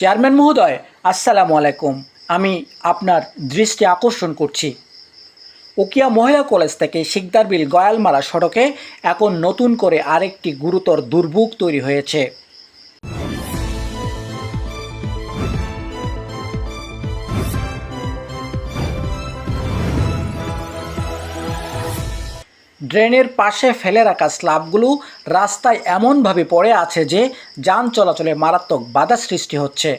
Chairman মহোদয়, আসসালামু আলাইকুম। আমি আপনার দৃষ্টি আকর্ষণ করছি, উকিয়া মহিলা কলেজ থেকে শিকদারবিল গয়ালমারা সড়কে এখন নতুন করে আরেকটি গুরুতর দুর্ভোগ তৈরি হয়েছে। ড্রেনের পাশে ফেলে রাখা স্ল্যাবগুলো রাস্তায় এমনভাবে পড়ে আছে যে যান চলাচলে মারাত্মক বাধা সৃষ্টি হচ্ছে।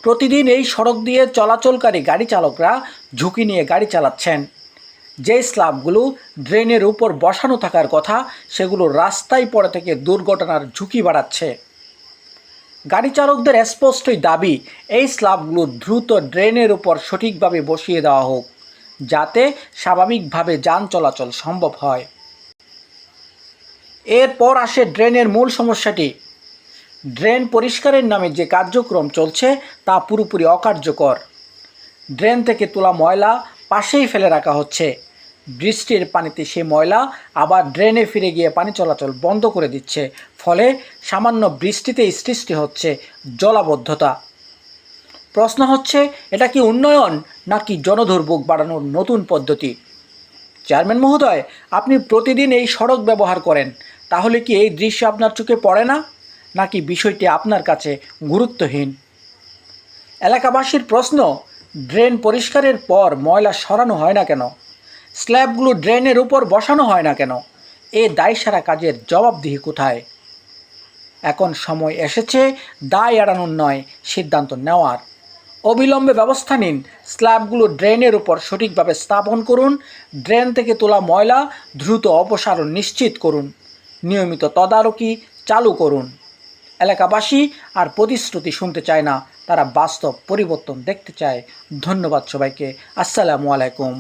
প্রতিদিন এই সড়ক দিয়ে চলাচলকারী গাড়ি চালকরা ঝুঁকি নিয়ে গাড়ি চালাচ্ছেন। যে স্ল্যাবগুলো ড্রেনের উপর বসানো থাকার কথা, সেগুলো রাস্তায় পড়ে থেকে দুর্ঘটনার ঝুঁকি বাড়াচ্ছে। গাড়ি চালকদের স্পষ্টই দাবি, এই স্ল্যাবগুলো দ্রুত ড্রেনের উপর সঠিকভাবে বসিয়ে দেওয়া হোক, যাতে স্বাভাবিকভাবে যান চলাচল সম্ভব হয়। এরপর আসে ড্রেনের মূল সমস্যাটি। ড্রেন পরিষ্কারের নামে যে কার্যক্রম চলছে তা পুরোপুরি অকার্যকর। ড্রেন থেকে তোলা ময়লা পাশেই ফেলে রাখা হচ্ছে। বৃষ্টির পানিতে সেই ময়লা আবার ড্রেনে ফিরে গিয়ে পানি চলাচল বন্ধ করে দিচ্ছে। ফলে সামান্য বৃষ্টিতেই সৃষ্টি হচ্ছে জলাবদ্ধতা। প্রশ্ন হচ্ছে, এটা কি উন্নয়ন নাকি জনদুর্ভোগ বাড়ানোর নতুন পদ্ধতি? চেয়ারম্যান মহোদয়, আপনি প্রতিদিন এই সড়ক ব্যবহার করেন, তাহলে কি এই দৃশ্য আপনার চোখে পড়ে না, নাকি বিষয়টি আপনার কাছে গুরুত্বহীন? এলাকাবাসীর প্রশ্ন, ড্রেন পরিষ্কারের পর ময়লা সরানো হয় না কেন? স্ল্যাবগুলো ড্রেনের উপর বসানো হয় না কেন? এ দায়সারা কাজের জবাবদিহি কোথায়? এখন সময় এসেছে দায় এড়ানোর নয়, সিদ্ধান্ত নেওয়ার। অবিলম্বে ব্যবস্থা নিন। স্ল্যাবগুলো ড্রেনের উপর সঠিকভাবে স্থাপন করুন। ড্রেন থেকে তোলা ময়লা দ্রুত অপসারণ নিশ্চিত করুন। নিয়মিত তদারকি চালু করুন। এলাকাবাসী আর প্রতিশ্রুতি শুনতে চায় না, তারা বাস্তব পরিবর্তন দেখতে চায়। ধন্যবাদ সবাইকে। আসসালামু আলাইকুম।